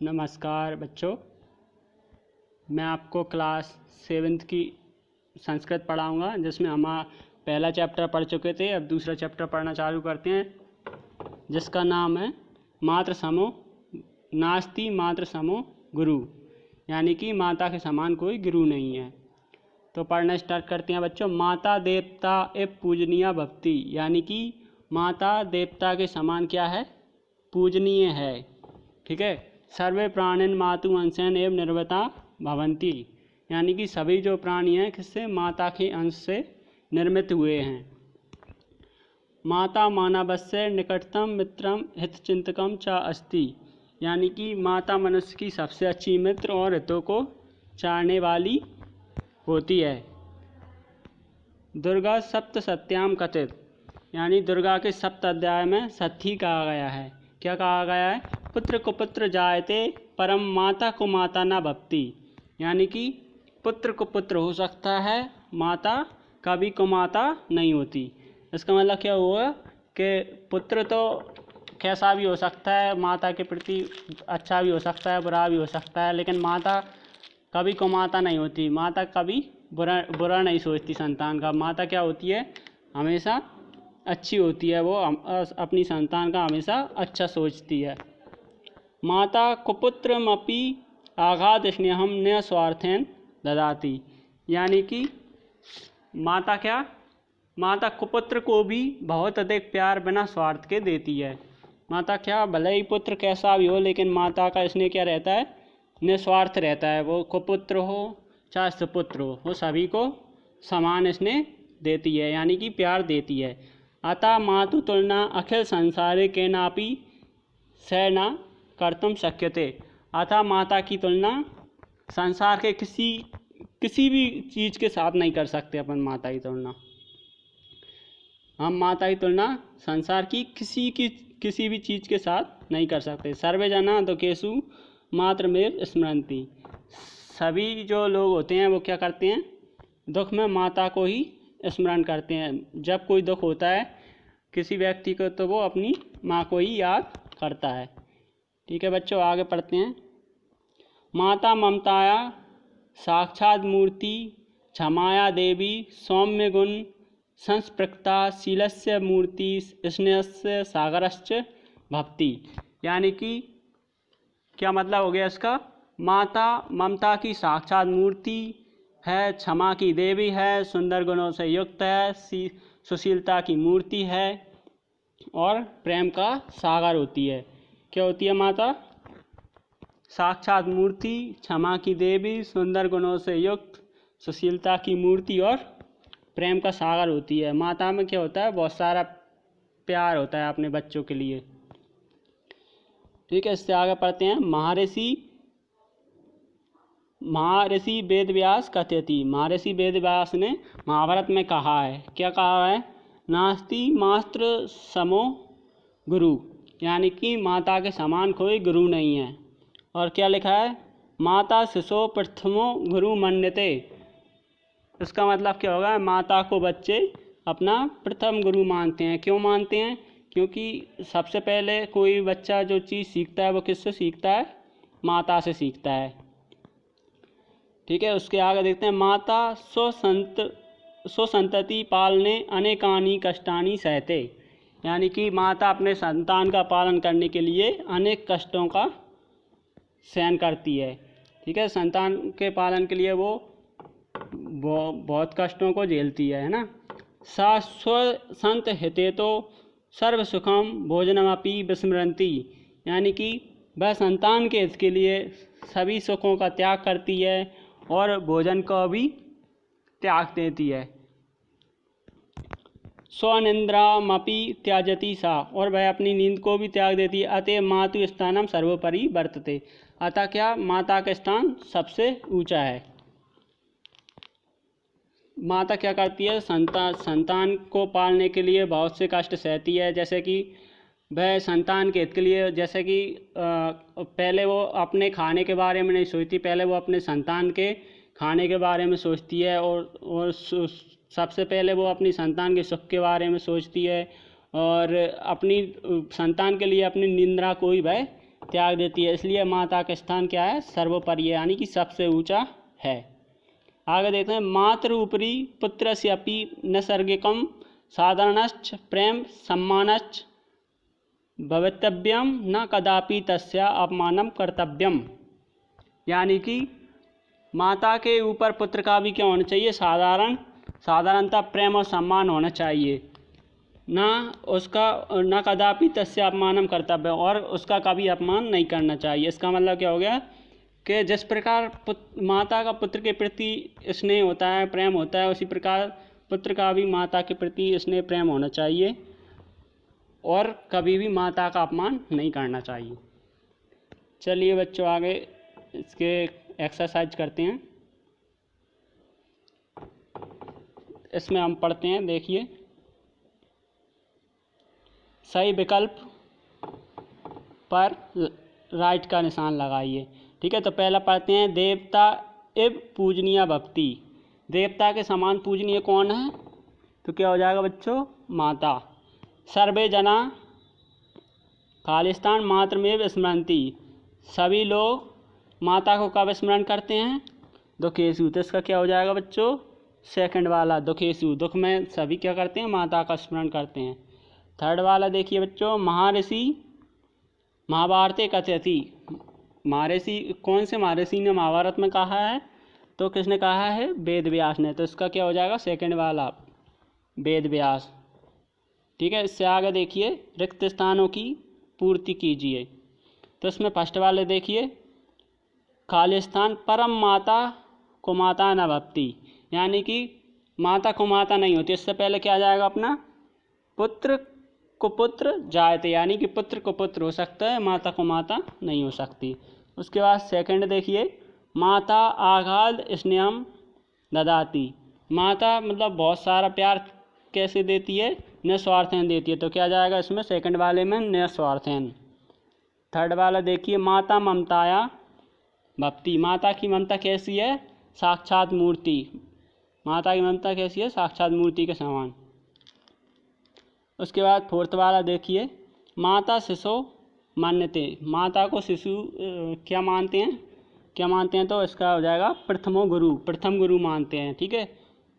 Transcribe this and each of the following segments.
नमस्कार बच्चों, मैं आपको क्लास 7th की संस्कृत पढ़ाऊंगा, जिसमें हम पहला चैप्टर पढ़ चुके थे। अब दूसरा चैप्टर पढ़ना चालू करते हैं, जिसका नाम है मातृ समो नास्ति मातृ समो गुरु, यानी कि माता के समान कोई गुरु नहीं है। तो पढ़ना स्टार्ट करते हैं बच्चों। माता देवता एवं पूजनीय भक्ति, यानी कि माता देवता के समान क्या है? पूजनीय है। ठीक है। सर्वे प्राणिन मातु अंशेन एवं निर्वता भवंती, यानी कि सभी जो प्राणी हैं किससे? माता के अंश से निर्मित हुए हैं। माता मानवस्य निकटतम मित्रम हितचिंतकम च अस्ति, यानी कि माता मनुष्य की सबसे अच्छी मित्र और हितों को चाहने वाली होती है। दुर्गा सप्त सत्याम कथित, यानी दुर्गा के सप्त अध्याय में सत्य कहा गया है। क्या कहा गया है? पुत्र को पुत्र जायते परम माता को माता न भक्ति, यानी कि पुत्र को पुत्र हो सकता है, माता कभी को माता नहीं होती। इसका मतलब क्या हुआ कि पुत्र तो कैसा भी हो सकता है, माता के प्रति अच्छा भी हो सकता है, बुरा भी हो सकता है, लेकिन माता कभी को माता नहीं होती। माता कभी बुरा नहीं सोचती संतान का। माता क्या होती है? हमेशा अच्छी होती है। वो अपनी संतान का हमेशा अच्छा सोचती है। माता कुपुत्रमपि आघात स्नेहम न स्वार्थेन ददाति, यानी कि माता क्या? माता कुपुत्र को भी बहुत अधिक प्यार बिना स्वार्थ के देती है। माता क्या? भले ही पुत्र कैसा भी हो, लेकिन माता का स्नेह क्या रहता है? निस्वार्थ रहता है। वो कुपुत्र हो चाहे सुपुत्र हो, वो सभी को समान स्नेह देती है, यानी कि प्यार देती है। अतः मातु तुलना अखिल संसारे के नापी स न कर्तुम शक्यते, अतः माता की तुलना संसार के किसी भी चीज़ के साथ नहीं कर सकते अपन। माता की तुलना हम माता की तुलना संसार की किसी भी चीज़ के साथ नहीं कर सकते। सर्वे जना दुखेषु मातृमेव स्मरन्ति, सभी जो लोग होते हैं वो क्या करते हैं? दुख में माता को ही स्मरण करते हैं। जब कोई दुख होता है किसी व्यक्ति को, तो वो अपनी माँ को ही याद करता है। ठीक है बच्चों, आगे पढ़ते हैं। माता ममताया साक्षात मूर्ति क्षमाया देवी सौम्य गुण संस्पृक्ता शीलस्य मूर्ति स्नेहस्य सागरश्च भक्ति, यानी कि क्या मतलब हो गया इसका? माता ममता की साक्षात मूर्ति है, क्षमा की देवी है, सुंदर गुणों से युक्त है, सुशीलता की मूर्ति है और प्रेम का सागर होती है। क्या होती है माता? साक्षात मूर्ति, क्षमा की देवी, सुंदर गुणों से युक्त, सुशीलता की मूर्ति और प्रेम का सागर होती है। माता में क्या होता है? बहुत सारा प्यार होता है अपने बच्चों के लिए। ठीक है, इससे आगे पढ़ते हैं। महर्षि वेदव्यास कथयति, महर्षि वेदव्यास ने महाभारत में कहा है। क्या कहा है? नास्ति मातृ समो गुरु, यानी कि माता के समान कोई गुरु नहीं है। और क्या लिखा है? माता शिशो प्रथमो गुरु मन्यते, इसका मतलब क्या होगा? माता को बच्चे अपना प्रथम गुरु मानते हैं। क्यों मानते हैं? क्योंकि सबसे पहले कोई बच्चा जो चीज़ सीखता है वो किससे सीखता है? माता से सीखता है। ठीक है, उसके आगे देखते हैं। माता स्वसंतति पालने अनेकानि कष्टानि सहते, यानी कि माता अपने संतान का पालन करने के लिए अनेक कष्टों का सहन करती है। ठीक है, संतान के पालन के लिए वो बहुत कष्टों को झेलती है ना। सा स्वसंत हितेतो सर्व सुखम भोजनमपि विस्मरन्ति, यानी कि वह संतान के हित के लिए सभी सुखों का त्याग करती है और भोजन को भी त्याग देती है। स्वनिंद्रामपि त्याजति सा, और वह अपनी नींद को भी त्याग देती है। अतः मातु स्थानम सर्वोपरि वर्तते, अतः क्या? माता का स्थान सबसे ऊंचा है। माता क्या करती है? संतान को पालने के लिए बहुत से कष्ट सहती है। जैसे कि वह संतान के हित के लिए, जैसे कि पहले वो अपने खाने के बारे में नहीं सोचती, पहले वो अपने संतान के खाने के बारे में सोचती है और सबसे पहले वो अपनी संतान के सुख के बारे में सोचती है और अपनी संतान के लिए अपनी निंद्रा को ही वह त्याग देती है, इसलिए माता का स्थान क्या है, सर्वोपरि है, यानी कि सबसे ऊंचा है। आगे देखते हैं, मातृ उपरि पुत्रस्य अपि नैसर्गिकम साधारणश्च प्रेम सम्मानश्च भवितव्यम न कदापि तस्या अपमानम कर्तव्यम। यानी कि माता के ऊपर पुत्र का भी क्या होना चाहिए, साधारणता प्रेम और सम्मान होना चाहिए, न कदापि तस्य अपमानम कर्तव्य, और उसका कभी अपमान नहीं करना चाहिए। इसका मतलब क्या हो गया कि जिस प्रकार माता का पुत्र के प्रति स्नेह होता है, प्रेम होता है, उसी प्रकार पुत्र का भी माता के प्रति स्नेह प्रेम होना चाहिए और कभी भी माता का अपमान नहीं करना चाहिए। चलिए बच्चों, आगे इसके एक्सरसाइज करते हैं। इसमें हम पढ़ते हैं, देखिए, सही विकल्प पर राइट का निशान लगाइए। ठीक है, तो पहला पढ़ते हैं, देवता इव पूजनीय भक्ति। देवता के समान पूजनीय कौन है, तो क्या हो जाएगा बच्चों, माता। सर्वे जना खालिस्तान मातृमेव स्मरन्ति। सभी लोग माता को कब स्मरण करते हैं, दुखेशु। तो इसका क्या हो जाएगा बच्चों, सेकंड वाला, दुखेशु। दुख में सभी क्या करते हैं, माता का स्मरण करते हैं। थर्ड वाला देखिए बच्चों, महर्षि महाभारते कथयति। महर्षि, कौन से महर्षि ने महाभारत में कहा है, तो किसने कहा है, वेद व्यास ने। तो इसका क्या हो जाएगा, सेकंड वाला, वेद व्यास। ठीक है, इससे आगे देखिए, रिक्त स्थानों की पूर्ति कीजिए। तो इसमें फर्स्ट वाले देखिए, खालिस्तान परम माता को माता न भक्ति, यानी कि माता को माता नहीं होती। इससे पहले क्या आ जाएगा अपना, पुत्र को पुत्र जायते, यानी कि पुत्र को पुत्र हो सकता है, माता को माता नहीं हो सकती। उसके बाद सेकंड देखिए, माता आगाध स्नेहम ददाती। माता मतलब बहुत सारा प्यार कैसे देती है, निस्वार्थेन देती है। तो क्या जाएगा इसमें, सेकंड वाले में निस्वार्थेन। थर्ड वाला देखिए, माता ममताया भक्ति। माता की ममता कैसी है, साक्षात मूर्ति। माता की ममता कैसी है, साक्षात मूर्ति के समान। उसके बाद फोर्थ वाला देखिए, माता शिशु मान्यते। माता को शिशु क्या मानते हैं, तो इसका हो जाएगा प्रथम गुरु मानते हैं। ठीक है।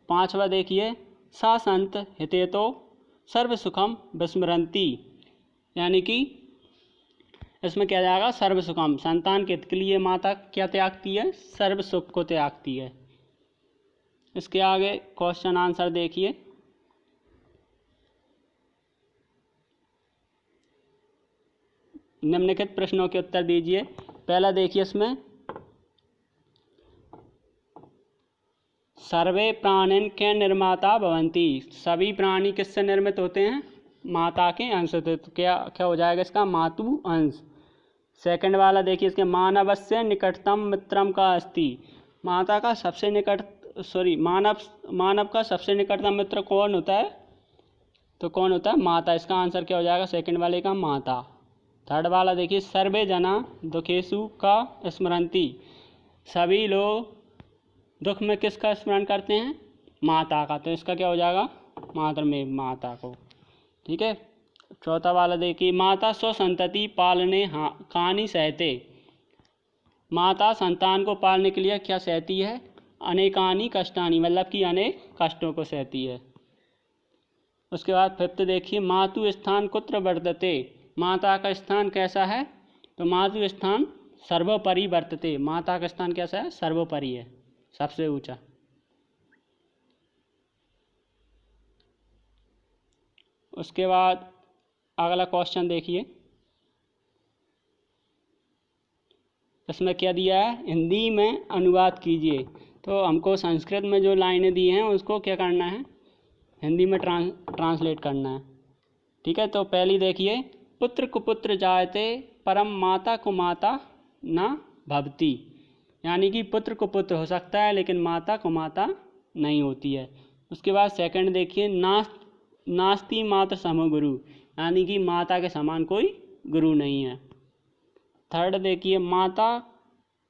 पांचवा देखिए, सा संत हितेतो सर्व सुखम विस्मरन्ति, यानी कि इसमें क्या जाएगा, सर्व सुखम, संतान के हित के लिए माता क्या त्यागती है, सर्व सुख को त्यागती है। इसके आगे क्वेश्चन आंसर देखिए। निम्नलिखित प्रश्नों के उत्तर दीजिए। पहला देखिए, इसमें सर्वे प्राणिन के निर्माता भवन्ति। सभी प्राणी किससे निर्मित होते हैं, माता के अंश से। तो क्या हो जाएगा इसका, मातु अंश। सेकंड वाला देखिए, इसके मानवस्य निकटतम मित्रम का अस्ति। माता का सबसे मानव का सबसे निकटतम मित्र कौन होता है, तो कौन होता है, माता। इसका आंसर क्या हो जाएगा, सेकंड वाले का, माता। थर्ड वाला देखिए, सर्वे जना दुखेशु का स्मरन्ति। सभी लोग दुख में किसका स्मरण करते हैं, माता का। तो इसका क्या हो जाएगा, मातृमेव, माता को। ठीक है। चौथा वाला देखिए, माता स्वसंतति पालने कानि सहते। माता संतान को पालने के लिए क्या सहती है, अनेकानि कष्टानि, मतलब कि अनेक कष्टों को सहती है। उसके बाद फिफ्थ देखिए, मातु स्थान कुत्र वर्तते। माता का स्थान कैसा है, तो मातु स्थान सर्वोपरि वर्तते। माता का स्थान कैसा है, सर्वोपरि है, सबसे ऊंचा। उसके बाद अगला क्वेश्चन देखिए, इसमें क्या दिया है, हिंदी में अनुवाद कीजिए। तो हमको संस्कृत में जो लाइनें दी हैं उसको क्या करना है, हिंदी में ट्रांसलेट करना है। ठीक है। तो पहली देखिए, पुत्र कुपुत्र जायते परम माता को माता न भवति, यानी कि पुत्र को पुत्र हो सकता है लेकिन माता को माता नहीं होती है। उसके बाद सेकंड देखिए, नास्ति मात्र सम गुरु, यानी कि माता के समान कोई गुरु नहीं है। थर्ड देखिए, माता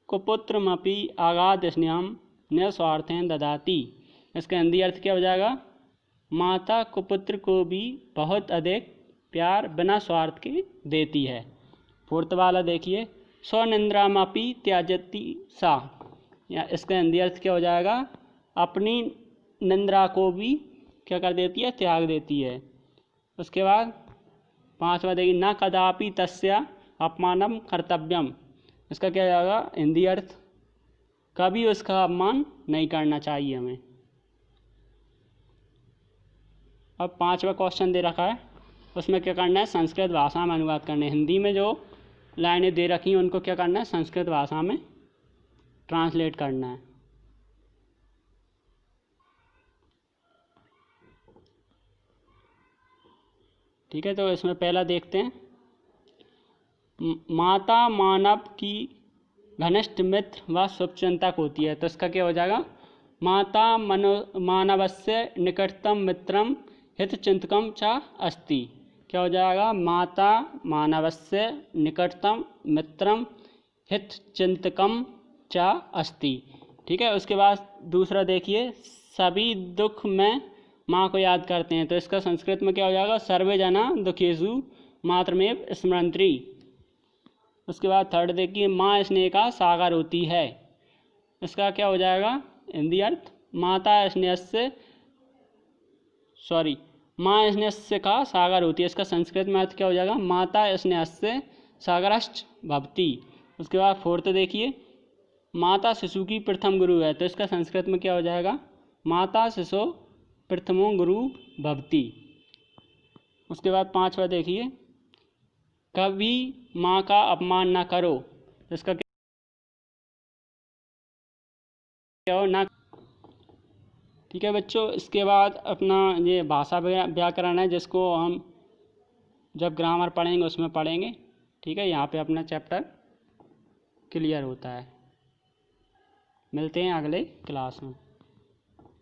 को पुत्र मपि आगाध स्नेहम निस्वार्थेन ददाति। इसका हिंदी अर्थ क्या हो जाएगा, माता को पुत्र को भी बहुत अधिक प्यार बिना स्वार्थ के देती है। फोर्थ वाला देखिए, स्वनिंद्रामपि त्याजति सा, या इसका हिंदी अर्थ क्या हो जाएगा, अपनी निंद्रा को भी क्या कर देती है, त्याग देती है। उसके बाद पांचवा देखिए, न कदापि तस्या अपमानम कर्तव्यम, इसका क्या हो जाएगा हिंदी अर्थ, कभी उसका अपमान नहीं करना चाहिए हमें। अब पांचवा क्वेश्चन दे रखा है, उसमें क्या करना है, संस्कृत भाषा में अनुवाद करना है। हिंदी में जो लाइनें दे रखी हैं उनको क्या करना है, संस्कृत भाषा में ट्रांसलेट करना है। ठीक है, तो इसमें पहला देखते हैं, माता मानव की घनिष्ठ मित्र व शुभचिंतक होती है, तो इसका क्या हो जाएगा, माता मानवस्य निकटतम मित्रम हितचिंतकम च अस्ति, क्या हो जाएगा, माता मानवस्य निकटतम मित्रम हितचिंतकम च अस्ति। ठीक है, उसके बाद दूसरा देखिए, सभी दुख में माँ को याद करते हैं, तो इसका संस्कृत में क्या हो जाएगा, सर्वे जना दुखेषु मातरमेव स्मरन्ति। उसके बाद थर्ड देखिए, माँ स्नेह का सागर होती है, इसका क्या हो जाएगा हिंदी अर्थ, माता स्नेह से माँ स्नेह से का सागर होती है, इसका संस्कृत में अर्थ क्या हो जाएगा, माता स्नेह से सागरश्च भवति। उसके बाद फोर्थ देखिए, माता शिशु की प्रथम गुरु है, तो इसका संस्कृत में क्या हो जाएगा, माता शिशु प्रथमो गुरु भवति। उसके बाद पांचवा देखिए, कभी माँ का अपमान न करो, तो इसका क्या हो ना। ठीक है बच्चों, इसके बाद अपना ये भाषा व्याकरण है, जिसको हम जब ग्रामर पढ़ेंगे उसमें पढ़ेंगे। ठीक है, यहाँ पे अपना चैप्टर क्लियर होता है। मिलते हैं अगले क्लास में।